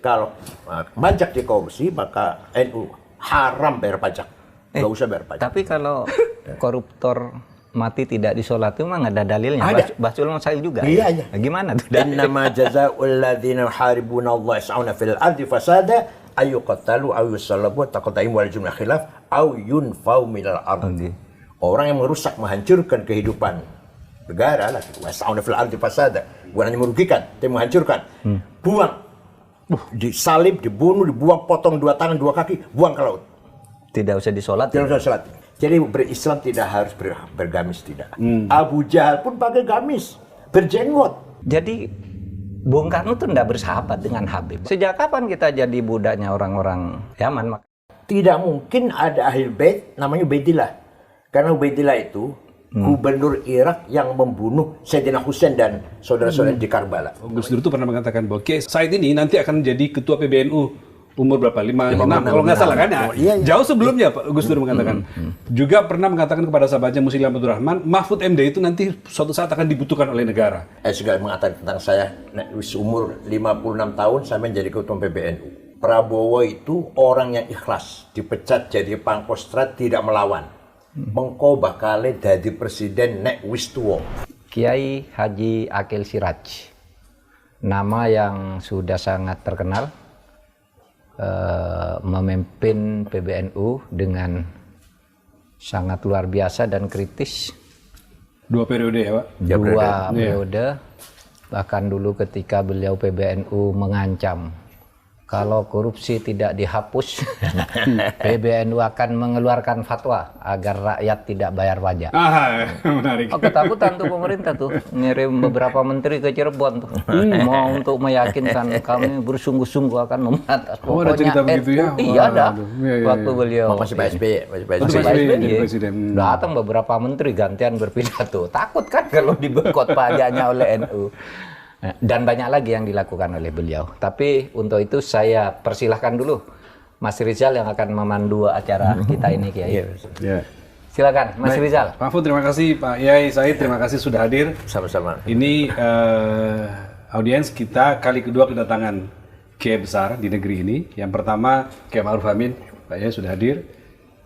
kalau pajak di korupsi maka NU haram bayar pajak. Nggak usah bayar pajak. Tapi kalau koruptor mati tidak disolati memang ada dalilnya. Basul Masail juga. Iya, ya? iya. Nah, gimana tuh? Innama jazaa'ul ladzina yuharibuna Allah yas'auna fil ardi fasada ayyuqtalu aw yusallabu taqadda'im wal jumlah khilaf aw yunfau minal ardi. Orang yang merusak, menghancurkan kehidupan negara lah, yas'auna fil ardi fasada, bukan hanya merugikan, tapi menghancurkan. Buang. Disalib, dibunuh, dibuang, potong 2 tangan, 2 kaki, buang ke laut. Tidak usah disolat. Tidak usah sholat. Jadi berislam tidak harus bergamis, tidak. Abu Jahal pun pakai gamis, berjenggot. Jadi Bung Karno tuh tidak bersahabat dengan Habib. Sejak kapan kita jadi budaknya orang-orang Yaman? Tidak mungkin ada ahli bait namanya Ubaidillah. Karena Ubaidillah itu gubernur Irak yang membunuh Sayyidina Husain dan saudara-saudara di Karbala. Gus Dur itu pernah mengatakan bahwa Kiai Said ini nanti akan jadi ketua PBNU umur berapa? 5, 6 kalau nggak salah kan? Iya. Jauh sebelumnya Pak Gus Dur mengatakan. Juga pernah mengatakan kepada sahabatnya Muslim Abdul Rahman, Mahfud MD itu nanti suatu saat akan dibutuhkan oleh negara. Segala mengatakan tentang saya, umur 56 tahun saya menjadi ketua PBNU. Prabowo itu orang yang ikhlas, dipecat jadi Pangkostrat, tidak melawan. Mengko bakal jadi presiden nek wis tuwa. Kiai Haji Akil Siraj, nama yang sudah sangat terkenal, memimpin PBNU dengan sangat luar biasa dan kritis. 2 periode ya Pak? 2 periode. Bahkan dulu ketika beliau PBNU mengancam kalau korupsi tidak dihapus, PBNU akan mengeluarkan fatwa agar rakyat tidak bayar pajak. Menarik. Oh, ketakutan tuh pemerintah tuh ngirim beberapa menteri ke Cirebon tuh, mau untuk meyakinkan kami bersungguh-sungguh akan memberantas. Pokoknya ada cerita begitu ya? Iya ada. Waktu beliau Masih Pak SBY, presiden. Datang beberapa menteri gantian berpidato. Takut kan kalau dibekot pajaknya oleh NU. Dan banyak lagi yang dilakukan oleh beliau. Tapi untuk itu saya persilahkan dulu Mas Rizal yang akan memandu acara kita ini, Kiai. Silakan Mas Rizal. Pak Mahfud, terima kasih. Pak Yai Said, terima kasih sudah hadir. Sama-sama. Ini audiens kita kali kedua kedatangan Kiai besar di negeri ini. Yang pertama Kiai Ma'ruf Amin. Pak Yai sudah hadir.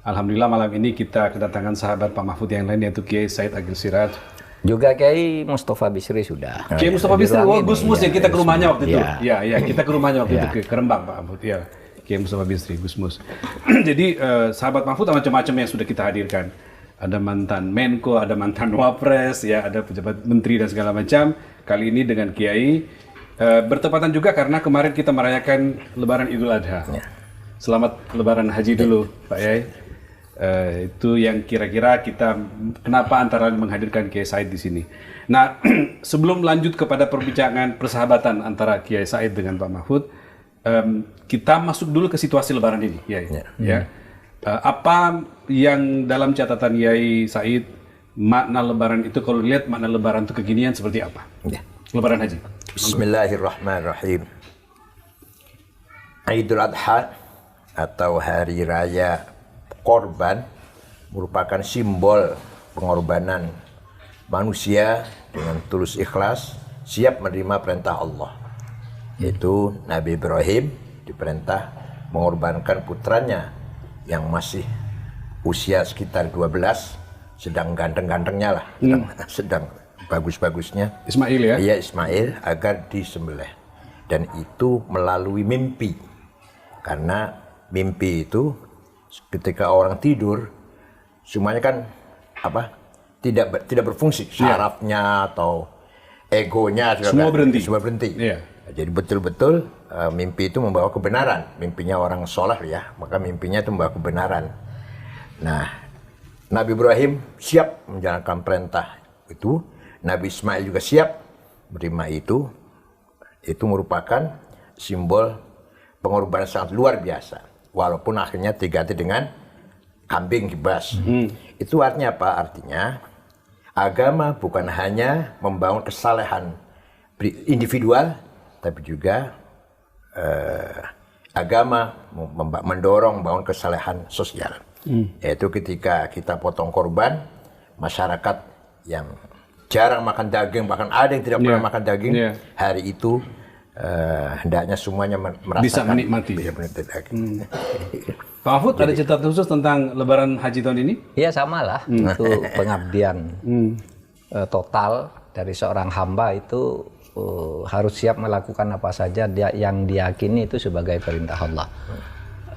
Alhamdulillah malam ini kita kedatangan sahabat Pak Mahfud yang lain, yaitu Kiai Said Agil Siraj. Juga Kiai Mustafa Bisri sudah. Kiai Mustafa Bisri, Gus Mus ya, kita ke rumahnya waktu itu. Ya, kita ke rumahnya waktu itu ke Rembang Pak Mahfud. Ya, Kiai Mustafa Bisri, Gus Mus. Jadi sahabat Mahfud macam-macam yang sudah kita hadirkan. Ada mantan Menko, ada mantan Wapres, ya, ada pejabat menteri dan segala macam. Kali ini dengan Kiai bertepatan juga karena kemarin kita merayakan Lebaran Idul Adha. Selamat Lebaran Haji dulu, Pak Yai. Itu yang kira-kira kita kenapa antara lain menghadirkan Kiai Said di sini. Nah, sebelum lanjut kepada perbincangan persahabatan antara Kiai Said dengan Pak Mahfud, kita masuk dulu ke situasi Lebaran ini, ya. Apa yang dalam catatan Kiai Said makna Lebaran itu, kalau lihat makna Lebaran itu kekinian seperti apa? Lebaran Haji. Bismillahirrahmanirrahim. Idul Adha atau Hari Raya Korban merupakan simbol pengorbanan manusia dengan tulus ikhlas siap menerima perintah Allah. Yaitu Nabi Ibrahim diperintah mengorbankan putranya yang masih usia sekitar 12, sedang ganteng-gantengnya lah, sedang bagus-bagusnya. Ismail ya? Iya, Ismail, agar disembelih. Dan itu melalui mimpi. Karena mimpi itu ketika orang tidur semuanya kan tidak berfungsi, syarafnya atau egonya semua berhenti. Jadi betul-betul mimpi itu membawa kebenaran. Mimpinya orang soleh ya, maka mimpinya itu membawa kebenaran. Nah, Nabi Ibrahim siap menjalankan perintah itu, Nabi Ismail juga siap menerima itu. Itu merupakan simbol pengorbanan sangat luar biasa. Walaupun akhirnya diganti dengan kambing kibas. Itu artinya apa? Artinya agama bukan hanya membangun kesalehan individual, tapi juga agama mendorong membangun kesalehan sosial. Yaitu ketika kita potong korban, masyarakat yang jarang makan daging, bahkan ada yang tidak pernah makan daging, hari itu hendaknya semuanya merasakan Bisa menikmati. Bisa menikmati. Pak Mahfud, ada cerita khusus tentang Lebaran Haji tahun ini? Iya sama lah, itu pengabdian total dari seorang hamba itu harus siap melakukan apa saja yang diyakini itu sebagai perintah Allah.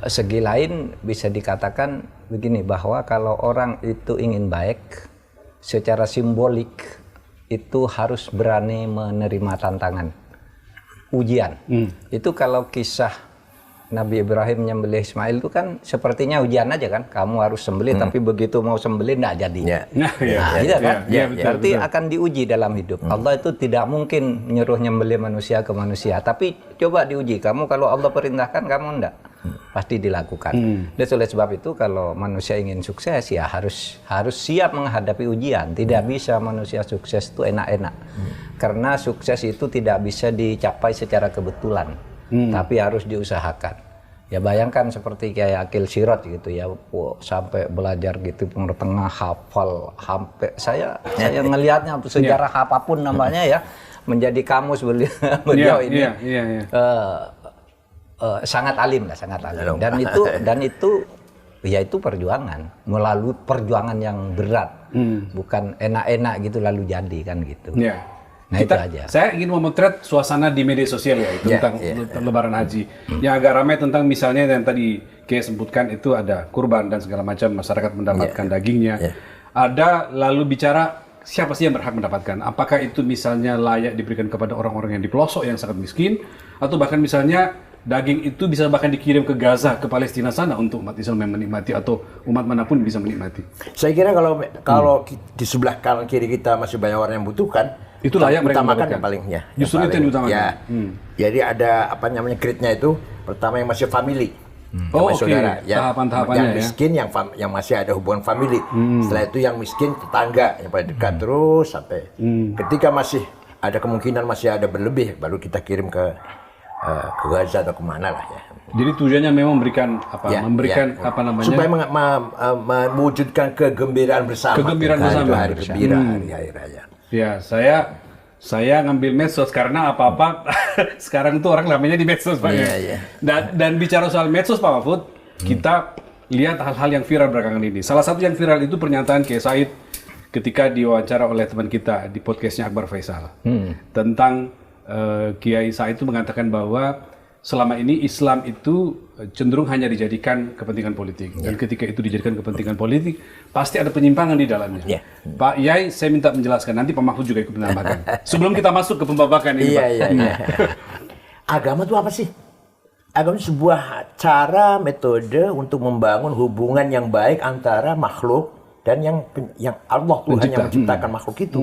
Segi lain bisa dikatakan begini, bahwa kalau orang itu ingin baik, secara simbolik itu harus berani menerima tantangan, ujian. Itu kalau kisah Nabi Ibrahim nyembelih Ismail itu kan sepertinya ujian aja kan, kamu harus sembelih tapi begitu mau sembelih nggak jadi. Iya kan? Berarti akan diuji dalam hidup. Allah itu tidak mungkin menyuruh nyembelih manusia ke manusia, tapi coba diuji, kamu kalau Allah perintahkan kamu enggak, pasti dilakukan. Dan oleh sebab itu kalau manusia ingin sukses ya harus siap menghadapi ujian. Tidak bisa manusia sukses itu enak-enak. Karena sukses itu tidak bisa dicapai secara kebetulan. Tapi harus diusahakan. Ya bayangkan seperti kayak Akil Sirot gitu ya, sampai belajar gitu Timur Tengah, hafal sampai saya ngelihatnya sejarah apapun namanya ya, menjadi kamus beliau ini sangat alim lah, sangat alim. Dan itu ya itu perjuangan, melalui perjuangan yang berat, bukan enak-enak gitu lalu jadi kan gitu. Nah, itu aja. Saya ingin memotret suasana di media sosial ya, tentang Lebaran Haji. Yang agak ramai tentang misalnya yang tadi Kiai sebutkan itu ada kurban dan segala macam, masyarakat mendapatkan dagingnya. Ada lalu bicara siapa sih yang berhak mendapatkan? Apakah itu misalnya layak diberikan kepada orang-orang yang di pelosok yang sangat miskin, atau bahkan misalnya daging itu bisa bahkan dikirim ke Gaza, ke Palestina sana untuk umat Islam yang menikmati, atau umat manapun bisa menikmati. Saya kira kalau di sebelah kanan kiri kita masih banyak orang yang butuhkan, itu layak mereka utamakan yang palingnya. Justru itu yang utamakan. Ya. Jadi ada apa namanya grade-nya itu, pertama yang masih family. Saudara, tahapan-tahapannya yang miskin, yang masih ada hubungan family. Setelah itu yang miskin tetangga yang paling dekat terus sampai ketika masih ada kemungkinan masih ada berlebih, baru kita kirim ke Gaza atau kemana lah ya. Jadi tujuannya memang memberikan apa namanya? Supaya mewujudkan kegembiraan bersama. Kegembiraan bersama. Hari gembira, hari raya. Ya, saya ngambil medsos karena apa-apa sekarang itu orang namanya di medsos Pak. Dan bicara soal medsos Pak Mahfud, kita lihat hal-hal yang viral belakangan ini. Salah satu yang viral itu pernyataan Kiai Said ketika diwawancara oleh teman kita di podcastnya Akbar Faisal tentang Kiai Said itu mengatakan bahwa selama ini Islam itu cenderung hanya dijadikan kepentingan politik. Dan ketika itu dijadikan kepentingan politik, pasti ada penyimpangan di dalamnya. Pak Yai, saya minta menjelaskan. Nanti Pak Mahfud juga ikut menambahkan. Sebelum kita masuk ke pembabakan ini, Pak. Agama itu apa sih? Agama itu sebuah cara, metode untuk membangun hubungan yang baik antara makhluk dan yang Allah Tuhan yang menciptakan makhluk itu.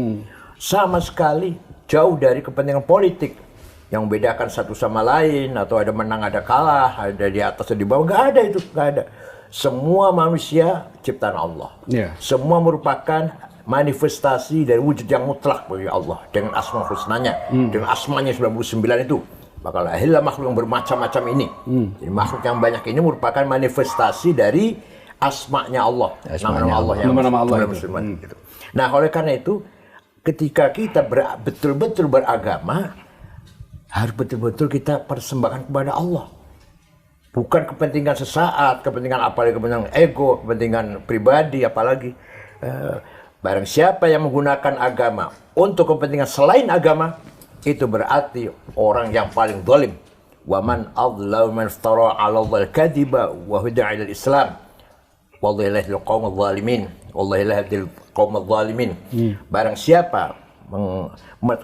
Sama sekali jauh dari kepentingan politik yang membedakan satu sama lain, atau ada menang ada kalah, ada di atas atau di bawah. Nggak ada itu, nggak ada. Semua manusia ciptaan Allah. Semua merupakan manifestasi dari wujud yang mutlak bagi Allah dengan asma husnanya, dengan asmanya 99 itu. Maka lahirlah makhluk yang bermacam-macam ini. Jadi makhluk yang banyak ini merupakan manifestasi dari asmanya Allah, nama-nama Allah yang gitu. Nah, oleh karena itu ketika kita betul-betul beragama, harus betul-betul kita persembahkan kepada Allah. Bukan kepentingan sesaat, kepentingan apalagi kepentingan ego, kepentingan pribadi apalagi. Barang siapa yang menggunakan agama untuk kepentingan selain agama, itu berarti orang yang paling zalim. Wa man adlamu man iftara 'ala Allahi kadhiba wa hudi'a ila al-Islam. Wallahu la yahdil qaumaz zalimin. Wallahu la yahdil qaumaz zalimin. Barang siapa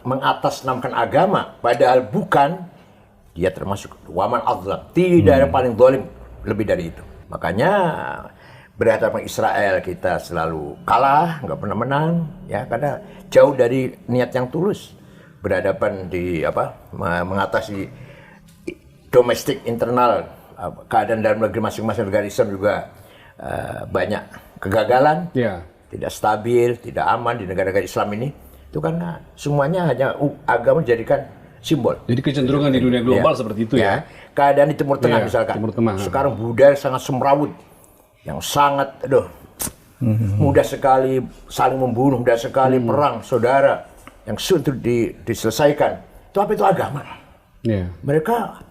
mengatasnamakan agama padahal bukan, dia termasuk waman azlam, tidak ada paling zalim lebih dari itu. Makanya berhadapan Israel kita selalu kalah, nggak pernah menang ya, karena jauh dari niat yang tulus. Berhadapan di mengatasi domestik internal, keadaan dalam negeri masing-masing negara Islam juga banyak kegagalan, tidak stabil, tidak aman di negara-negara Islam ini. Itu karena semuanya hanya agama dijadikan simbol. Jadi kecenderungan di dunia global seperti itu ya. Keadaan di Timur Tengah misalkan. Timur Tengah. Sekarang budaya sangat semrawut, yang sangat mudah sekali saling membunuh, mudah sekali perang saudara yang sulit diselesaikan. Itu apa? Itu agama. Mereka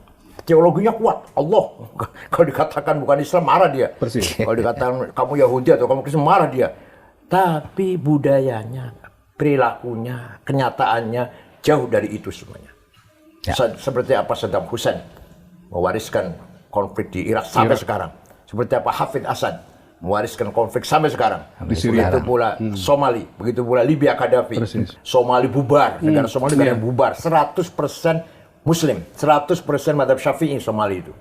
teologinya kuat. Allah. Kalau dikatakan bukan Islam, marah dia. Persis. Kalau dikatakan kamu Yahudi atau kamu Kristen, marah dia. Tapi budayanya, perilakunya, kenyataannya jauh dari itu semuanya. Seperti apa Saddam Hussein mewariskan konflik di Irak sampai sekarang. Seperti apa Hafid Assad mewariskan konflik sampai sekarang. Begitu pula Somali, begitu pula Libya Gaddafi. Somali bubar, negara Somali negara bubar. 100% Muslim, 100% madhab Syafi'i Somali itu.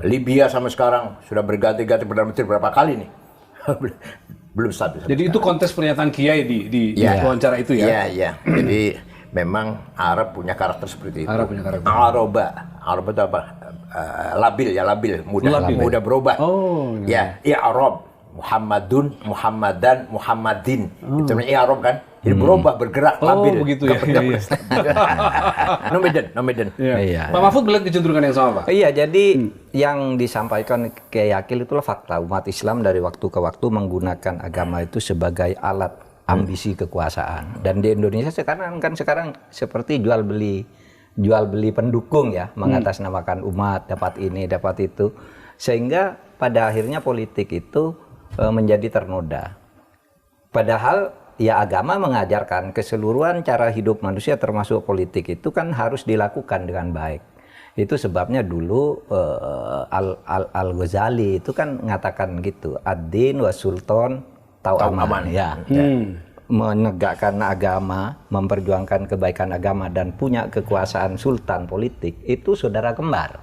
Libya sampai sekarang sudah berganti-ganti Perdana Menteri berapa kali nih? Belum stabil. Jadi itu kontes pernyataan Kiai di wawancara itu ya? Iya. Jadi memang Arab punya karakter seperti itu. Arab punya karakter. Arab itu apa? Labil, mudah berubah. Oh. Arab, Muhammadun, Muhammadan, Muhammadin. Itu namanya Arab kan? Jadi berubah, bergerak, labil. Oh begitu ya. Nomaden. Pak Mahfud melihat kecenderungan yang sama, Pak? Iya, jadi yang disampaikan Kiai Akil itulah fakta. Umat Islam dari waktu ke waktu menggunakan agama itu sebagai alat ambisi kekuasaan. Dan di Indonesia sekarang seperti jual beli pendukung ya, mengatasnamakan umat, dapat ini, dapat itu. Sehingga pada akhirnya politik itu menjadi ternoda. Padahal ya agama mengajarkan keseluruhan cara hidup manusia termasuk politik itu kan harus dilakukan dengan baik. Itu sebabnya dulu Al-Ghazali itu kan mengatakan gitu, ad-din wa sultan tau aman. Ya. Menegakkan agama, memperjuangkan kebaikan agama dan punya kekuasaan sultan politik itu saudara kembar.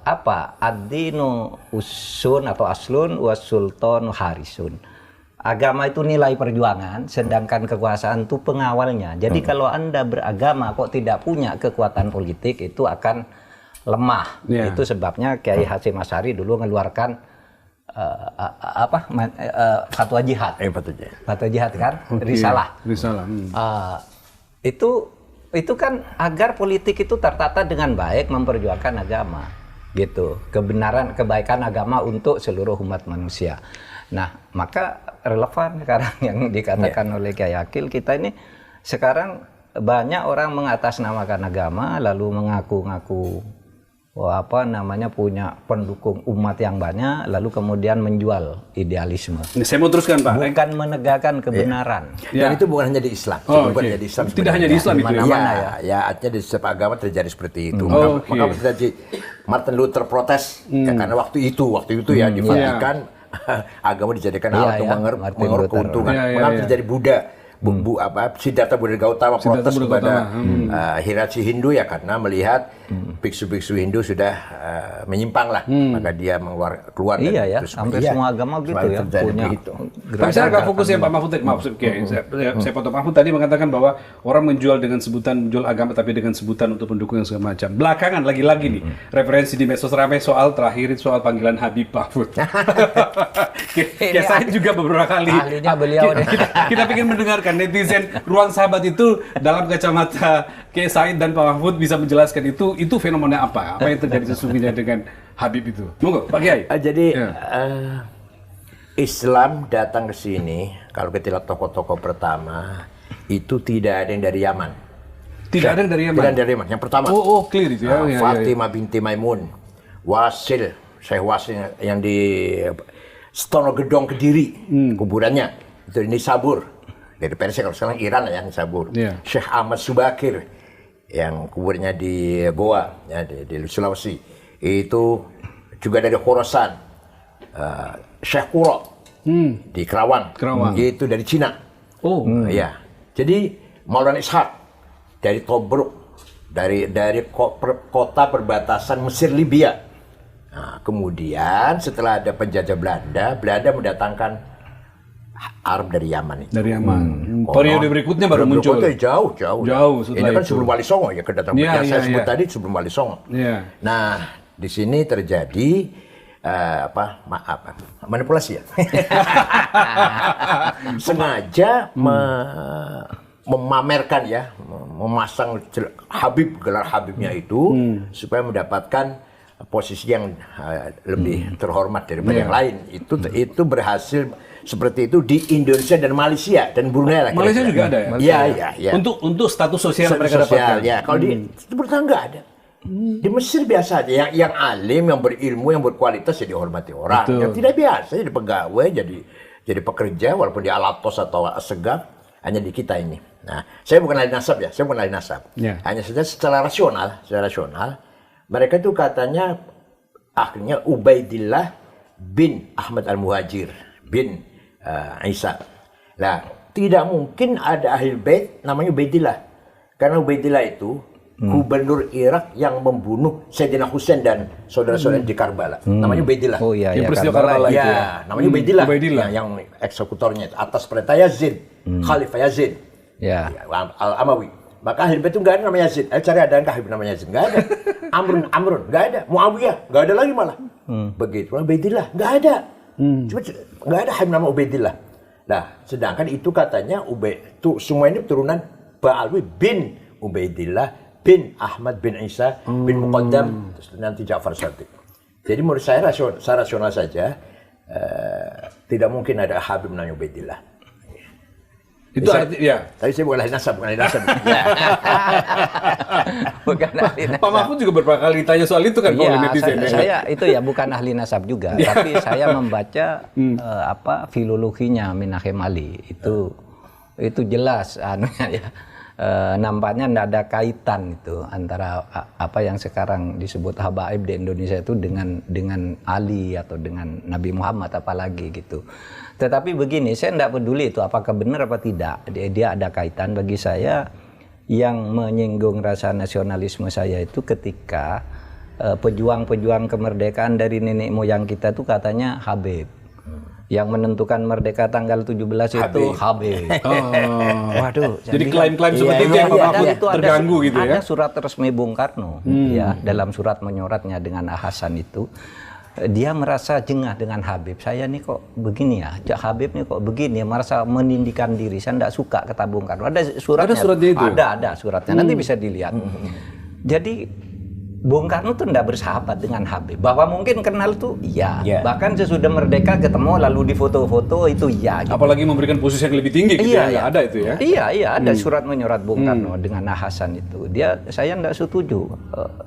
Apa? Ad-dinu usun atau aslun wa sultan harisun. Agama itu nilai perjuangan, sedangkan kekuasaan itu pengawalnya. Jadi kalau Anda beragama kok tidak punya kekuatan politik, itu akan lemah. Itu sebabnya Kiai Hasyim Asy'ari dulu mengeluarkan fatwa jihad. Fatwa jihad kan? Risalah. Itu kan agar politik itu tertata dengan baik, memperjuangkan agama. Gitu. Kebenaran, kebaikan agama untuk seluruh umat manusia. Nah, maka relevan sekarang yang dikatakan oleh Kiai Akil, kita ini sekarang banyak orang mengatasnamakan agama lalu mengaku-ngaku punya pendukung umat yang banyak lalu kemudian menjual idealisme. Saya mau teruskan, Pak. Bukan menegakkan kebenaran. Dan itu bukan hanya di Islam. Bukan hanya di Islam. Tidak hanya di Islam itu ya. Artinya di setiap agama terjadi seperti itu. Maka terjadi Martin Luther protes karena waktu itu ya di Vatikan agama dijadikan alat untuk mengeruk keuntungan. Mengapa terjadi Buddha? Siddhartha Buddha Gautama protes kepada hierarki Hindu ya karena melihat biksu-biksu Hindu sudah menyimpang lah, maka dia keluar dari itu. Hampir semua agama gitu ya punya. Tapi saya agak fokus ya Pak Mahfud tadi. Saya potong Mahfud tadi mengatakan bahwa orang menjual agama tapi dengan sebutan untuk pendukung yang segala macam. Belakangan lagi-lagi nih referensi di medsos ramai soal panggilan Habib Mahfud. Kiai Said juga beberapa kali. Ahlinya beliau kita ingin mendengarkan netizen Ruang Sahabat itu dalam kacamata Kiai Said dan Pak Mahfud bisa menjelaskan itu fenomena apa yang terjadi sesungguhnya dengan Habib itu. Monggo Pak Kiai. Jadi Islam datang ke sini, kalau kita lihat tokoh-tokoh pertama itu tidak ada yang dari Yaman. Tidak ada yang dari Yaman. Tidak ada dari Yaman. Yang pertama. Clear itu ya. Fatimah binti Maimun, Wasil, Syekh Wasil yang di Stono Gedong Kediri, kuburannya itu di Nisabur. Dari Persia, kalau sekarang Iran ya, Nisabur. Syekh Ahmad Subakir yang kuburnya di Goa, ya, di Sulawesi. Itu juga dari Khorasan. Syekh Quro di Kerawang. Itu dari Cina. Ya. Jadi Maulana Ishaq dari Tobruk, dari kota perbatasan Mesir Libya. Nah, kemudian setelah ada penjajah Belanda mendatangkan Arab dari Yaman itu. Dari Yaman. Periode berikutnya baru muncul. Jauh. Ini kan sebelum Wali Songo ya kedatangan. Yang saya sebut tadi sebelum Wali Songo. Nah, di sini terjadi manipulasi ya. Sengaja memamerkan ya, memasang gelar Habibnya itu supaya mendapatkan posisi yang lebih terhormat daripada yang lain. Itu berhasil seperti itu di Indonesia dan Malaysia dan Brunei lah. Malaysia juga ada ya? Iya. Untuk status sosial mereka sosial, dapatkan. ya. Kalau di Timur Tengah nggak ada. Di Mesir biasa aja, yang alim, yang berilmu, yang berkualitas ya dihormati orang. Betul. Yang tidak biasa jadi pegawai, jadi pekerja, walaupun di Alatos atau Assegaf, hanya di kita ini. Nah, saya bukan ahli nasab ya, Ya. Hanya saja secara rasional, mereka itu katanya akhirnya Ubaidillah bin Ahmad Al-Muhajir bin Isa. Nah, tidak mungkin ada ahli bait namanya Ubaidillah, karena Ubaidillah itu gubernur Irak yang membunuh Sayyidina Husain dan saudara-saudara di Karbala. Namanya Ubaidillah. Oh iya, Yang ya, peristiwa Karbala Karbala itu itu ya. Namanya Ubaidillah. Ubaidillah. Yang eksekutornya itu atas perintah Yazid, Khalifah Yazid. Ya. Al-Amawi. Maka ahli bait itu nggak ada namanya Yazid. Cari ada nggak namanya Yazid? Nggak ada. Amrun nggak ada. Muawiyah nggak ada lagi malah. Begitu. Ubaidillah nggak ada. Cuma nggak ada nama Ubaidillah. Nah, sedangkan itu katanya semua ini turunan Ba'alwi bin Ubaidillah bin Ahmad bin Isa bin Muqaddam, terus nanti Ja'far Shadiq. Jadi menurut saya rasional saja, tidak mungkin ada Habib namanya Ubaidillah. Itu artinya. Tapi saya bukan ahli nasab. Ya. Bukan ahli nasab. Pak Mahfud juga beberapa kali ditanya soal itu kan oleh netizen. Saya itu ya bukan ahli nasab juga, tapi saya membaca filologinya Minahim Ali itu jelas ya. Nampaknya tidak ada kaitan itu antara apa yang sekarang disebut habaib di Indonesia itu dengan Ali atau dengan Nabi Muhammad apalagi gitu. Tetapi begini, saya tidak peduli itu apakah benar apa tidak. Dia ada kaitan. Bagi saya yang menyinggung rasa nasionalisme saya itu ketika pejuang-pejuang kemerdekaan dari nenek moyang kita itu katanya Habib. Yang menentukan merdeka tanggal 17 itu Habib. Waduh. Jadi klaim-klaim seperti itu yang Pak Mahfud terganggu gitu ya. Ada surat resmi Bung Karno ya, dalam surat menyoratnya dengan Hasan itu dia merasa jengah dengan Habib. Saya nih kok begini ya, Habib nih kok begini, merasa menindihkan diri. Saya tidak suka kata Bung Karno. Ada suratnya. Ada suratnya itu. Ada suratnya. Nanti bisa dilihat. Jadi Bung Karno tuh tidak bersahabat dengan Habib. Bahwa mungkin kenal tuh iya. Bahkan sesudah merdeka ketemu lalu di foto-foto itu iya. Gitu. Apalagi memberikan posisi yang lebih tinggi gitu ya. Ada itu ya. Iya, ada surat menyorat Bung Karno dengan Hasan itu. Saya tidak setuju.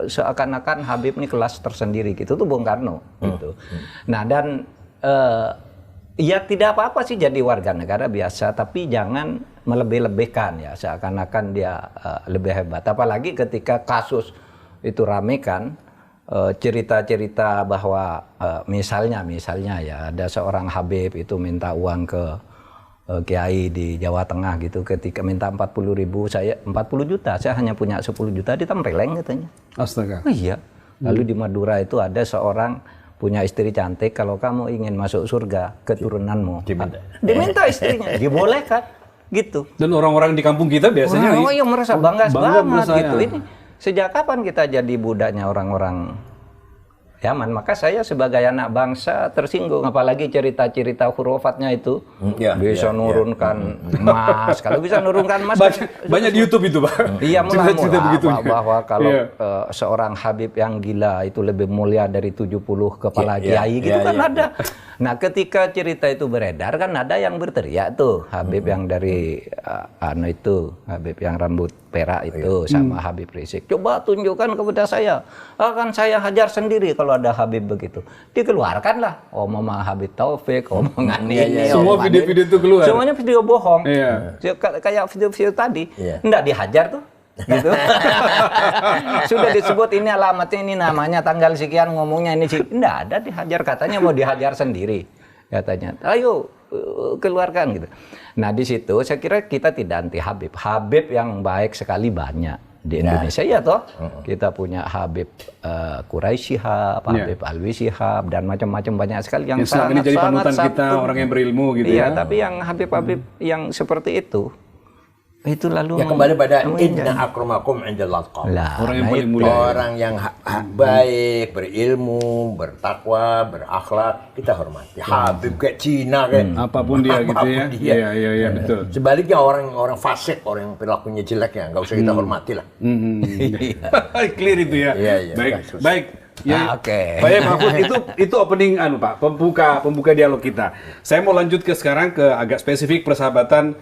Seakan-akan Habib ini kelas tersendiri gitu tuh Bung Karno gitu. Nah, dan ya tidak apa-apa sih jadi warga negara biasa, tapi jangan melebih-lebihkan ya, seakan-akan dia lebih hebat. Apalagi ketika kasus itu rame kan, cerita-cerita bahwa misalnya ya ada seorang Habib itu minta uang ke kiai di Jawa Tengah gitu, ketika minta 40 juta, saya hanya punya 10 juta, ditempeleng katanya. Astaga. Oh iya. Lalu di Madura itu ada seorang punya istri cantik, kalau kamu ingin masuk surga keturunanmu diminta istrinya, dibolehkan gitu. Dan orang-orang di kampung kita biasanya yang merasa bangga banget gitu. Ya. Ini sejak kapan kita jadi budaknya orang-orang Yaman? Maka saya sebagai anak bangsa tersinggung, apalagi cerita-cerita hurufatnya itu bisa nurunkan emas. Kalau bisa nurunkan emas banyak di YouTube itu, Pak. Iya, cerita-cerita bahwa kalau seorang Habib yang gila itu lebih mulia dari 70 kepala kiai gitu kan ada. Nah, ketika cerita itu beredar kan ada yang berteriak tuh, Habib yang dari Habib yang rambut perak itu sama Habib Rizik. Coba tunjukkan kepada saya. Akan saya hajar sendiri kalau ada Habib begitu. Dikeluarkanlah omongan Habib Taufik, omongan ini. Semua video-video itu keluar. Semuanya video bohong. Iya. Kayak video-video tadi. Enggak dihajar tuh. Gitu. Sudah disebut ini alamatnya, ini namanya, tanggal sekian, ngomongnya ini sih. Enggak ada dihajar, katanya mau dihajar sendiri. Katanya, ayo keluarkan gitu. Nah, di situ saya kira kita tidak anti Habib. Habib yang baik sekali banyak di Indonesia ya toh. Kita punya Habib Quraisy Shihab, Habib Alwi Shihab, dan macam-macam banyak sekali yang selama ini jadi panutan kita, orang yang berilmu gitu ya. Iya, tapi yang Habib-Habib yang seperti itu lalu kembali pada inna akramakum indallah atqakum. Orang yang paling mulia, orang yang baik, berilmu, bertakwa, berakhlak, kita hormati. Habib kayak Cina kayak apapun dia gitu ya. Iya, betul. Sebaliknya orang fasik, orang yang perilakunya jelek ya nggak usah kita hormati lah. Clear itu ya. Iya. Baik. Ya, Oke. Pak Yai Mahfud itu opening Pak, pembuka dialog kita. Saya mau lanjut sekarang ke agak spesifik persahabatan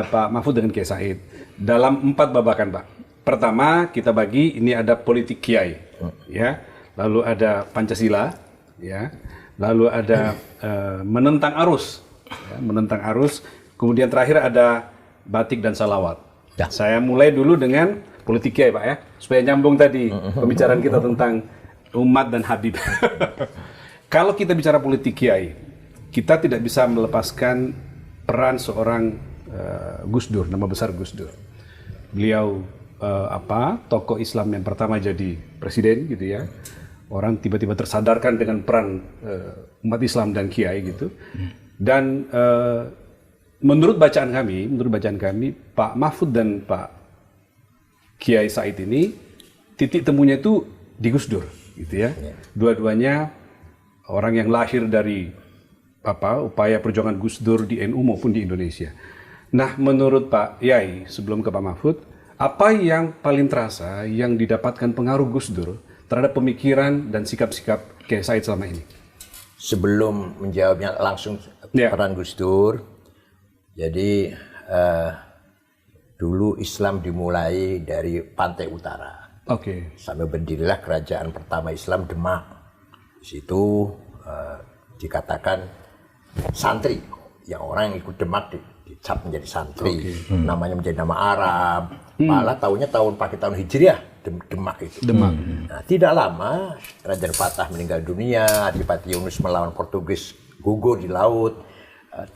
Pak Mahfud dengan Kiai Said dalam 4 babakan, Pak. Pertama, kita bagi ini ada politik kiai, ya. Lalu ada Pancasila, ya. Lalu ada menentang arus, ya, menentang arus. Kemudian terakhir ada batik dan salawat. Ya. Saya mulai dulu dengan politik kiai, Pak, ya, supaya nyambung tadi pembicaraan kita tentang umat dan Habib. Kalau kita bicara politik kiai, kita tidak bisa melepaskan peran seorang Gus Dur, nama besar Gus Dur. Beliau tokoh Islam yang pertama jadi presiden, gitu ya. Orang tiba-tiba tersadarkan dengan peran umat Islam dan kiai, gitu. Dan menurut bacaan kami, Pak Mahfud dan Pak Kiai Said ini titik temunya itu di Gus Dur, gitu ya. Dua-duanya orang yang lahir dari upaya perjuangan Gus Dur di NU maupun di Indonesia. Nah, menurut Pak Yai, sebelum ke Pak Mahfud, apa yang paling terasa yang didapatkan pengaruh Gus Dur terhadap pemikiran dan sikap-sikap Kiai Said selama ini? Sebelum menjawabnya langsung peran Gus Dur, jadi dulu Islam dimulai dari pantai utara. Oke. Sampai berdirilah kerajaan pertama Islam Demak. Di situ dikatakan santri, yang orang yang ikut Demak dicap menjadi santri. Namanya menjadi nama Arab. Malah pakai tahun Hijriah, Demak itu. Demak. Nah, tidak lama Raja Fatah meninggal dunia, Adipati Yunus melawan Portugis gugur di laut.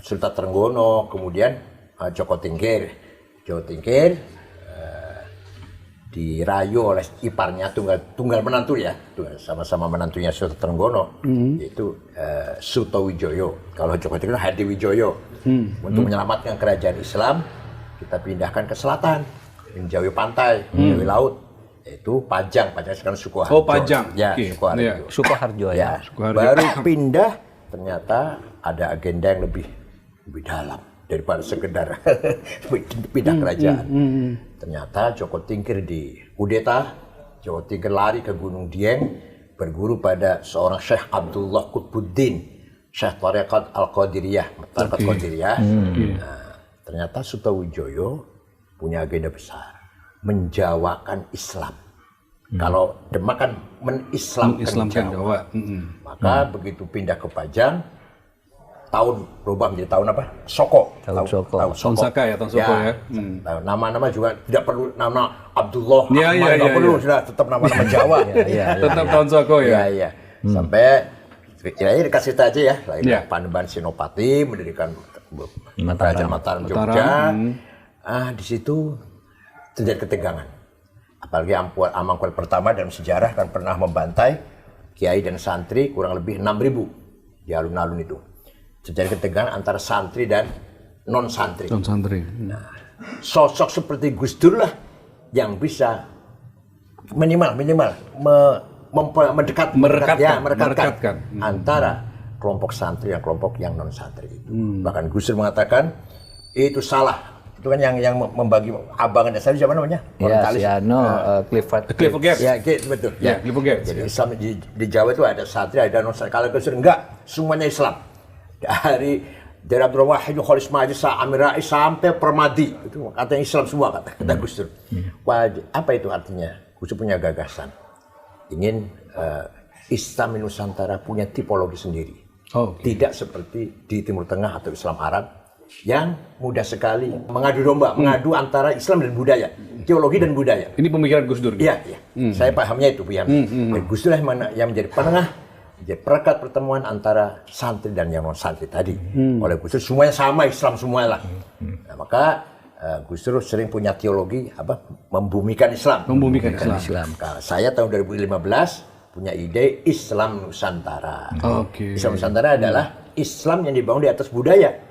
Sultan Trenggono, kemudian Joko Tingkir dirayu oleh iparnya tunggal menantu ya, sama-sama menantunya Sultan Trenggono, yaitu Sutowijoyo. Kalau Joko Tingkir Hadiwijoyo. Untuk menyelamatkan kerajaan Islam, kita pindahkan ke selatan, menjauhi pantai, menjauhi laut, yaitu Pajang sekarang Sukoharjo. Oh, Pajang. Ya, Okay. Sukoharjo. Sukoharjo ya. Baru pindah, ternyata ada agenda yang lebih dalam daripada sekedar pindah kerajaan. Ternyata Joko Tingkir dikudeta, Joko Tingkir lari ke Gunung Dieng, berguru pada seorang Syekh Abdullah Qutbuddin, Syekh Tarekat Al-Qadiriyah, Qadiriyah. Nah, ternyata Sutowijoyo punya agenda besar, menjawakan Islam. Kalau Demak kan menislamkan Jawa. Maka begitu pindah ke Pajang, tahun berubah menjadi tahun apa? Soko. Tahun Soko. Tahun Saka ya, tahun Soko ya. Nama-nama juga tidak perlu nama Abdullah, Ya, Ahmad, tidak perlu, sudah tetap nama-nama Jawa. Tetap tahun Soko ya. Iya. Sampai kira-kira dikasih aja ya, lahirlah Panembahan Senopati, mendirikan Kerajaan Mataram Jogja. Di situ terjadi ketegangan. Apalagi Amangkuel pertama dalam sejarah kan pernah membantai kiai dan santri kurang lebih 6.000 di alun-alun itu. Terjadi ketegangan antara santri dan non-santri. Nah, sosok seperti Gus Dur lah yang bisa minimal merekatkan antara kelompok santri dan kelompok yang non-santri itu. Bahkan Gus Dur mengatakan itu salah. Itu kan yang membagi abangannya. Saya siapa namanya? Ya, Clifford Geertz. Ya, betul. Ya, Clifford Geertz. Jadi Islam di Jawa itu ada santri, ada non-santri. Kalau Gus Dur enggak, semuanya Islam. Dari Abdul Wahid, Khalis Majid, Amir Rais sampai Permadi, itu katanya Islam semua kata Gus Dur. Apa itu artinya? Gus Dur punya gagasan, ingin Islam di Nusantara punya tipologi sendiri, tidak seperti di Timur Tengah atau Islam Arab yang mudah sekali mengadu domba, mengadu antara Islam dan budaya, teologi dan budaya. Ini pemikiran Gus Dur. Iya. Saya pahamnya itu, Gus Dur yang menjadi penengah, jadi perekat pertemuan antara santri dan yang non santri tadi. Oleh Gus Dur semuanya sama, Islam semuanya lah. Nah, maka Gus Dur sering punya teologi membumikan Islam. Islam. Nah, saya tahun 2015 punya ide Islam Nusantara. Islam Nusantara adalah Islam yang dibangun di atas budaya.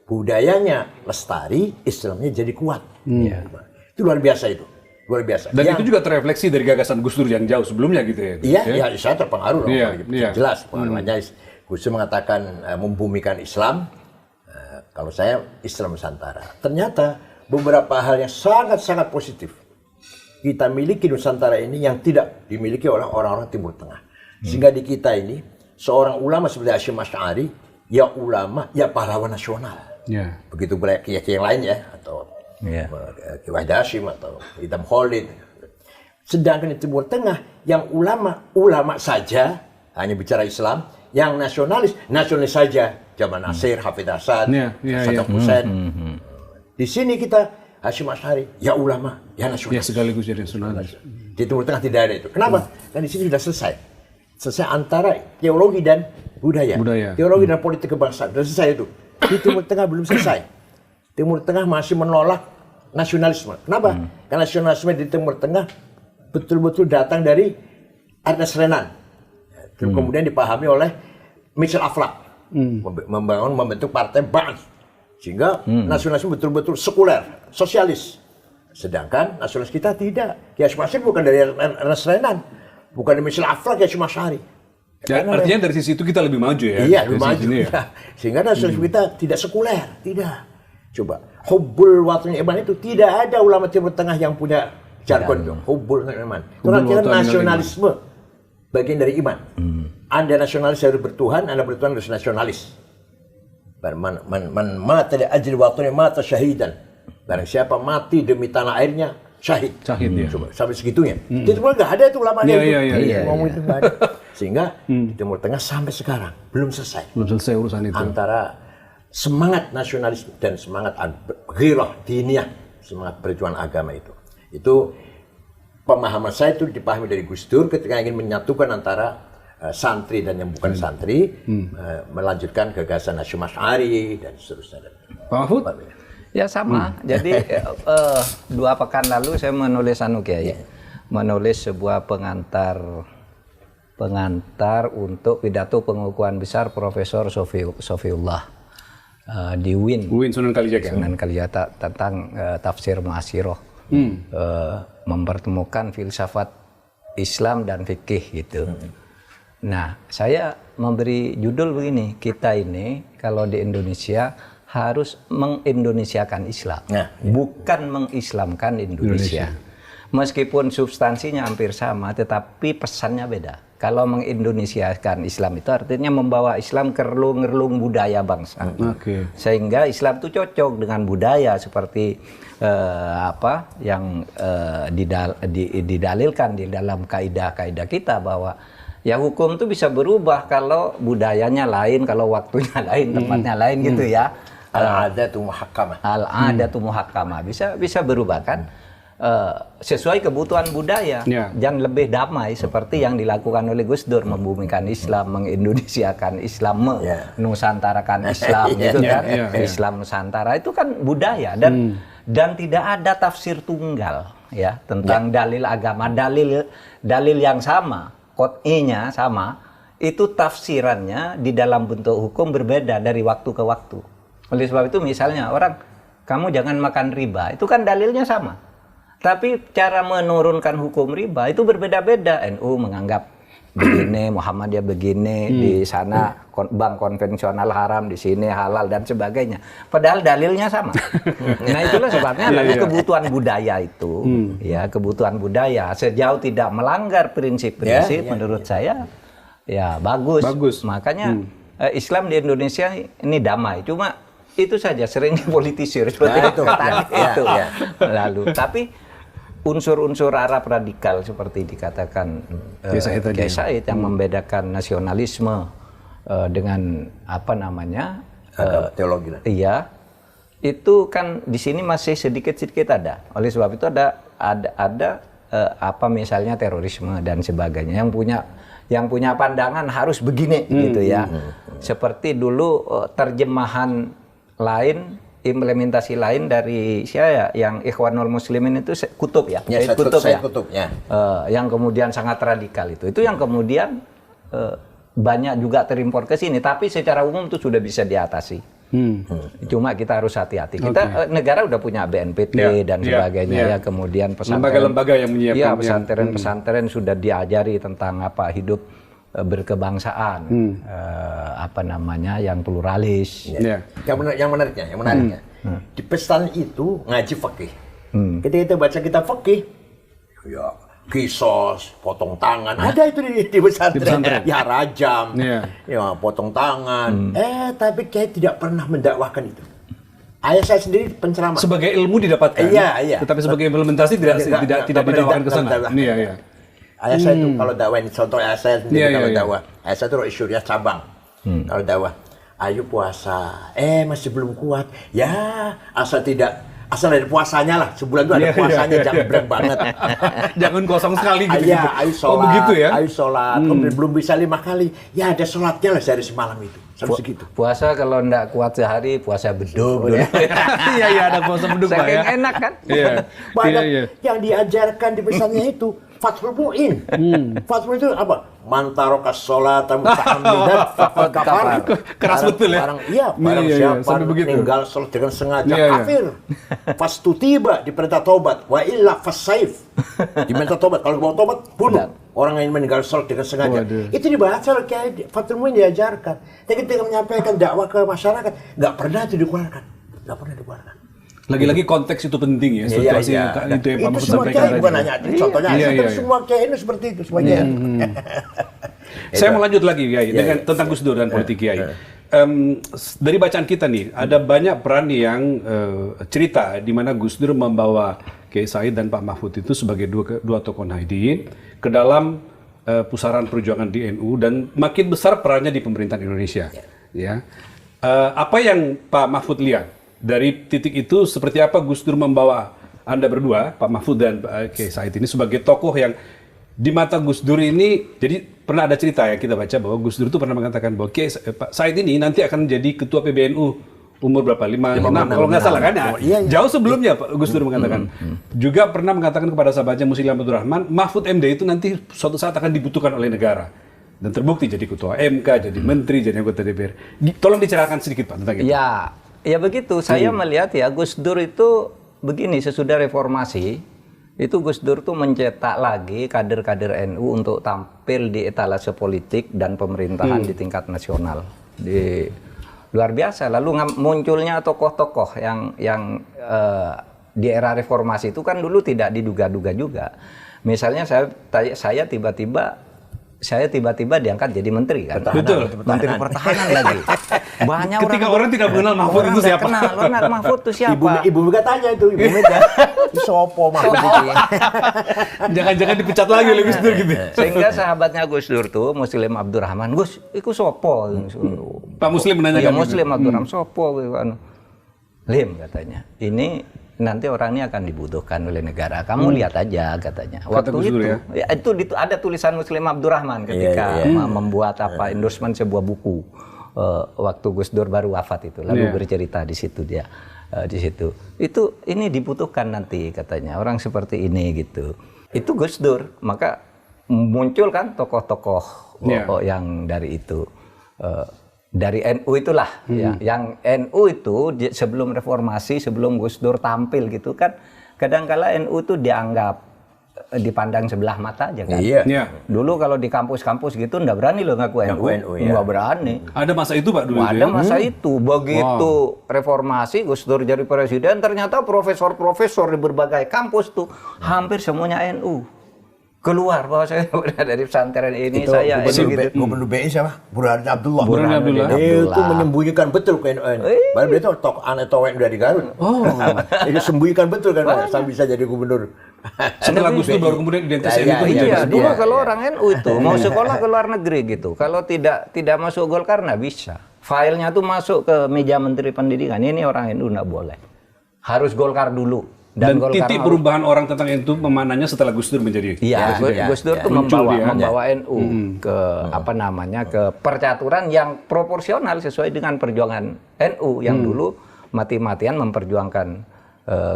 Budayanya lestari, Islamnya jadi kuat. Itu luar biasa itu. Luar biasa. Dan itu juga terrefleksi dari gagasan Gus Dur yang jauh sebelumnya gitu ya. Iya, saya terpengaruh. Jelas pengaruhnya. Gus Dur mengatakan membumikan Islam. Kalau saya Islam Nusantara. Ternyata beberapa hal yang sangat-sangat positif kita miliki Nusantara ini yang tidak dimiliki oleh orang-orang Timur Tengah. Sehingga di kita ini seorang ulama seperti Hasyim Asy'ari, ya ulama, ya pahlawan nasional. Ya. Begitu pula kiai-kiai yang lain ya, atau Kiai Wahid Hasyim atau Idham Khalid. Sedangkan di Timur Tengah yang ulama saja hanya bicara Islam, yang nasionalis saja. Jamal Nasir, Hafidz Asad, Saddam Hussein. Di sini kita Hasyim Asy'ari, ya ulama, ya nasionalis. Ya sekaligus jadi nasionalis. Di Timur Tengah tidak ada itu. Kenapa? Karena di sini sudah selesai antara teologi dan budaya. Teologi dan politik kebangsaan sudah selesai itu. Di Timur Tengah belum selesai. Timur Tengah masih menolak nasionalisme. Kenapa? Karena nasionalisme di Timur Tengah betul-betul datang dari Ernest Renan. Kemudian dipahami oleh Michel Aflaq. Membentuk partai Ba'ath. Sehingga nasionalisme betul-betul sekuler, sosialis. Sedangkan nasionalis kita tidak. Kiai Hasyim Asy'ari bukan dari Ernest Renan, bukan dari Michel Aflaq, Kiai Hasyim Asy'ari. Ya, artinya dari sisi itu kita lebih maju ya? Iya, lebih maju. Ya. Sehingga nasionalisme kita tidak sekuler, tidak. Coba, hubbul watani iman itu tidak ada ulama Timur Tengah yang punya jargon itu. Hubbul iman. Itu artinya nasionalisme bagian dari iman. Anda nasionalis harus bertuhan, Anda bertuhan harus nasionalis. Man mata li ajli watani mata syahidan. Barang siapa mati demi tanah airnya, syahid. Syahid ya. Coba sampai segitunya. Di Timur nggak ada itu ulama itu. Ngomong itu nggak ada. Sehingga di Timur Tengah sampai sekarang belum selesai. Belum selesai urusan itu. Antara semangat nasionalis dan semangat ghirah diniyah, semangat perjuangan agama itu. Itu pemahaman saya itu dipahami dari Gus Dur ketika ingin menyatukan antara santri dan yang bukan santri, melanjutkan gagasan Hasyim Asy'ari dan seterusnya. Pak Mahfud? Ya sama. Jadi 2 pekan lalu saya menulis menulis sebuah pengantar untuk pidato pengukuhan besar Profesor Sofiullah di UIN Sunan Kalijaga tentang tafsir Mu'asyiroh, mempertemukan filsafat Islam dan fikih gitu. Nah, saya memberi judul begini, kita ini kalau di Indonesia harus mengindonesiakan Islam, bukan mengislamkan Indonesia. Meskipun substansinya hampir sama, tetapi pesannya beda. Kalau mengindonesiakan Islam itu artinya membawa Islam ke relung-relung budaya bangsa. Sehingga Islam itu cocok dengan budaya seperti yang didalilkan di dalam kaidah-kaidah kita bahwa ya hukum itu bisa berubah kalau budayanya lain, kalau waktunya lain, tempatnya lain gitu ya. Al-adatu muhakkamah. Al-adatu muhakkamah. Bisa berubah kan? Sesuai kebutuhan budaya. Jangan lebih damai seperti yang dilakukan oleh Gus Dur, membumikan Islam, mengindonesiakan Islam, nusantarakan Islam gitu kan. Islam Nusantara itu kan budaya dan tidak ada tafsir tunggal ya tentang dalil agama, dalil yang sama, qot'inya sama, itu tafsirannya di dalam bentuk hukum berbeda dari waktu ke waktu. Oleh sebab itu misalnya orang, kamu jangan makan riba, itu kan dalilnya sama. Tapi cara menurunkan hukum riba itu berbeda-beda. NU menganggap begini, Muhammadiyah begini, di sana bank konvensional haram, di sini halal dan sebagainya. Padahal dalilnya sama. Nah itulah sebabnya kebutuhan budaya itu, ya kebutuhan budaya sejauh tidak melanggar prinsip-prinsip, menurut saya ya bagus. Makanya Islam di Indonesia ini damai. Cuma itu saja sering dipolitisir seperti itu. Lalu tapi unsur-unsur Arab radikal seperti dikatakan Kiai Said yang membedakan nasionalisme dengan apa namanya teologi. Iya, itu kan di sini masih sedikit-sedikit ada. Oleh sebab itu ada apa misalnya terorisme dan sebagainya yang punya pandangan harus begini gitu ya. Seperti dulu terjemahan lain, implementasi lain dari saya yang Ikhwanul Muslimin itu Kutub ya, Kutub ya. Yang kemudian sangat radikal itu yang kemudian banyak juga terimpor ke sini, tapi secara umum itu sudah bisa diatasi. Cuma kita harus hati-hati. Kita negara udah punya BNPT dan sebagainya ya, kemudian lembaga-lembaga yang menyiapkan. Ya, pesantren sudah diajari tentang apa hidup berkebangsaan, apa namanya yang pluralis. Yang menariknya, di pesantren itu ngaji fikih. Ketika kita baca kitab fikih, ya kisos, potong tangan, ada itu di pesantren. Ya rajam, ya potong tangan. Tapi Kiai tidak pernah mendakwahkan itu. Ayah saya sendiri penceramah. Sebagai ilmu didapatkan. Iya. Tetapi sebagai implementasi tidak didakwakan ke sana. Iya. Ayah saya itu kalau dakwah, ini contoh ayah saya sendiri kalau dakwah. Ayah saya itu Rois Syuriah cabang. Kalau dakwah, ayo puasa. Masih belum kuat. Ya, asal dari puasanya lah, sebulan itu ada puasanya, jangan berat banget. Jangan kosong sekali gitu. Iya, ayo sholat. Oh begitu ya? Ayo sholat. Belum bisa 5 kali. Ya ada sholatnya lah sehari semalam itu. Sampai segitu. Puasa kalau enggak kuat sehari, puasa beduk. Iya, ada puasa beduk Pak ya. Enak kan? Iya. Banyak yang diajarkan di pesannya itu. Fathul Mu'in. Fathul Mu'in itu apa? Mantarokas sholat, muta'amidan, faqad kafar. Keras betul ya? Barang siapa meninggal sholat dengan sengaja, kafir. Fastu tiba, diperintah tobat. Wa illa fasaif. Diminta tobat. Kalau mau tobat, bunuh. Orang yang meninggal sholat dengan sengaja. Itu dibaca oleh Kiai Fathul Mu'in, diajarkan. Tapi ketika menyampaikan dakwah ke masyarakat, nggak pernah itu dikeluarkan. Nggak pernah dikeluarkan. Lagi-lagi konteks itu penting ya, situasi itu yang Pak Mahfud sampaikan tadi. Bukan hanya contohnya, semua Kiai ini seperti itu semuanya. Saya mau lanjut lagi Kiai dengan tentang Gus Dur dan politik Kiai. Dari bacaan kita nih, ada banyak peran yang cerita di mana Gus Dur membawa Kiai Said dan Pak Mahfud itu sebagai dua tokoh Nahdien ke dalam pusaran perjuangan di NU dan makin besar perannya di pemerintahan Indonesia. Ya, apa yang Pak Mahfud lihat? Dari titik itu, seperti apa Gus Dur membawa Anda berdua, Pak Mahfud dan Pak Kiai Said ini sebagai tokoh yang di mata Gus Dur ini, jadi pernah ada cerita yang kita baca bahwa Gus Dur itu pernah mengatakan bahwa Pak Said ini nanti akan menjadi ketua PBNU umur berapa? 5, 6, kalau nggak salah kan? Jauh sebelumnya Pak Gus Dur mengatakan. Juga pernah mengatakan kepada sahabatnya Muslim Abdul Rahman, Mahfud MD itu nanti suatu saat akan dibutuhkan oleh negara. Dan terbukti jadi ketua MK, jadi menteri, jadi anggota DPR. Tolong diceritakan sedikit Pak tentang itu. Ya begitu, saya melihat ya Gus Dur itu begini, sesudah reformasi, itu Gus Dur tuh mencetak lagi kader-kader NU untuk tampil di etalase politik dan pemerintahan di tingkat nasional. Luar biasa, lalu munculnya tokoh-tokoh yang di era reformasi itu kan dulu tidak diduga-duga juga. Misalnya saya tiba-tiba diangkat jadi menteri kan. Betul. Menteri pertahanan lagi. Banyak ketika orang tidak mengenal Mahfud itu siapa? Kenal Mahfud itu siapa? Ibu Mega tanya itu, Ibu Mega. Sopo Mahfud itu. Jangan-jangan dipecat lagi oleh Gus Dur gitu. Sehingga sahabatnya Gus Dur tuh Muslim Abdul Rahman, Gus, iku sopo? Pak Muslim menanyakan. Ya Muslim Abdul Rahman sopo gitu kan. Lim katanya. Ini nanti orang ini akan dibutuhkan oleh negara. Kamu lihat aja katanya. Waktu itu ada tulisan Muslim Abdul Rahman ketika membuat endorsement sebuah buku waktu Gus Dur baru wafat itu. Lalu bercerita di situ dia di situ. Ini dibutuhkan nanti katanya orang seperti ini gitu. Itu Gus Dur. Maka muncul kan tokoh-tokoh yang dari itu. Dari NU itulah ya. Yang NU itu sebelum reformasi, sebelum Gus Dur tampil gitu kan, kadangkala NU itu dipandang sebelah mata aja kan. Dulu kalau di kampus-kampus gitu nggak berani loh ngaku NU, nggak berani. Ada masa itu Pak dulu. Ada masa itu. Begitu reformasi Gus Dur jadi presiden, ternyata profesor-profesor di berbagai kampus tuh hampir semuanya NU. Keluar bahwa saya dari pesantren ini itu, saya gubernur BI siapa? Burhanuddin Abdullah. Itu menyembunyikan betul ke NU. Padahal dia tokoh aneh towek dari Garut. Itu sembunyikan betul kan sampai bisa jadi gubernur. Setelah Gus Dur baru kemudian identitas NU itu menjadi. Dulu kalau orang NU itu mau sekolah ke luar negeri gitu, kalau tidak masuk Golkar nggak bisa. Filenya tuh masuk ke meja Menteri Pendidikan. Ini orang NU nggak boleh. Harus Golkar dulu. Dan titik perubahan orang tentang NU memananya setelah Gus Dur menjadi. Gus Dur tuh membawa NU ke ke percaturan yang proporsional sesuai dengan perjuangan NU yang dulu mati-matian memperjuangkan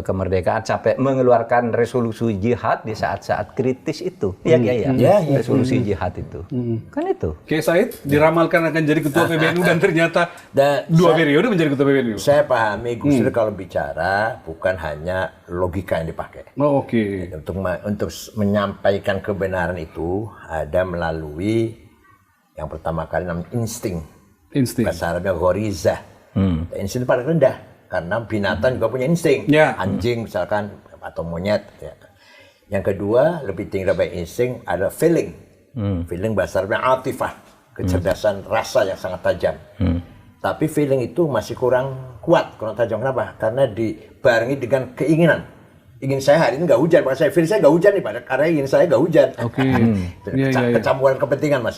kemerdekaan sampai mengeluarkan resolusi jihad di saat-saat kritis itu. Resolusi jihad itu. Kan itu. Kiai Said diramalkan akan jadi ketua PBNU dan ternyata dua periode menjadi ketua PBNU. Saya pahami Gus Dur kalau bicara bukan hanya logika yang dipakai. Untuk menyampaikan kebenaran itu ada melalui yang pertama kali namanya insting. Bahasa Arabnya ghorizah. Insting paling rendah. Karena binatang juga punya insting, anjing misalkan atau monyet. Yang kedua, lebih tinggi daripada insting adalah feeling. Feeling bahasa Arabnya atifah, kecerdasan rasa yang sangat tajam. Tapi feeling itu masih kurang kuat, kurang tajam. Kenapa? Karena dibarengi dengan keinginan. Ingin saya hari ini nggak hujan, maka saya feel saya nggak hujan nih, karena ingin saya nggak hujan. Oke. Kecampuran kepentingan, Mas.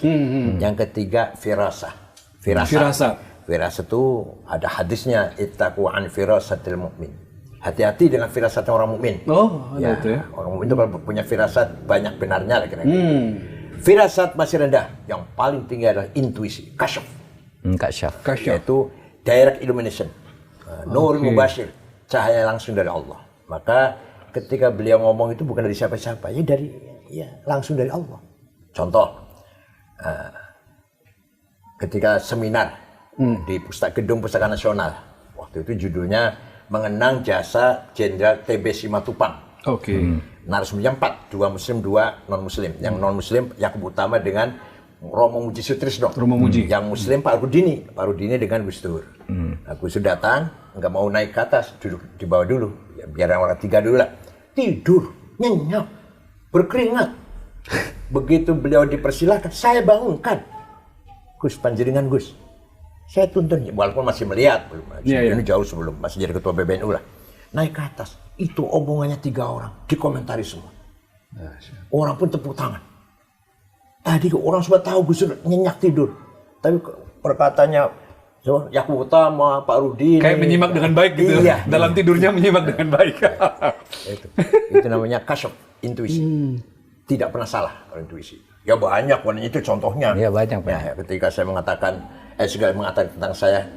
Yang ketiga, firasah. Firasat itu ada hadisnya, ittaqu an firasatil mu'min. Hati-hati dengan firasat orang mukmin. Oh, ada itu ya. Orang mukmin itu kalau punya firasat banyak benarnya lah kira-kira. Firasat masih rendah, yang paling tinggi adalah intuisi, kasyaf. Kasyaf. Yaitu direct illumination. Nur mubashir, cahaya langsung dari Allah. Maka ketika beliau ngomong itu bukan dari siapa-siapa, langsung dari Allah. Contoh, ketika seminar di Gedung Pustaka Nasional, waktu itu judulnya Mengenang Jasa Jenderal TB Simatupang. Narasumbernya 4, 2 muslim, 2 non-muslim. Yang non-muslim Yakub Utama dengan Romo Muji Sutrisno. Yang muslim Pak Rudini dengan Gus Dur. Gus Dur datang, nggak mau naik ke atas, duduk di bawah dulu. Ya, biar orang 3 dulu lah. Tidur, nyenyak, berkeringat. Begitu beliau dipersilahkan, saya bangunkan. Gus, panjenengan Gus. Saya tuntun, walaupun masih melihat, ini jauh sebelum, masih jadi ketua PBNU lah. Naik ke atas, itu omongannya 3 orang, dikomentari semua. Orang pun tepuk tangan. Tadi orang sudah tahu Gus Dur nyenyak tidur. Tapi perkataannya Yakub Utama, Pak Rudini. Kayak menyimak dengan baik gitu. Iya. Dalam tidurnya menyimak dengan baik. Itu namanya kasyaf, intuisi. Tidak pernah salah kalau intuisi. Ya banyak, itu contohnya. Ya banyak. Ya, ketika saya mengatakan tentang saya,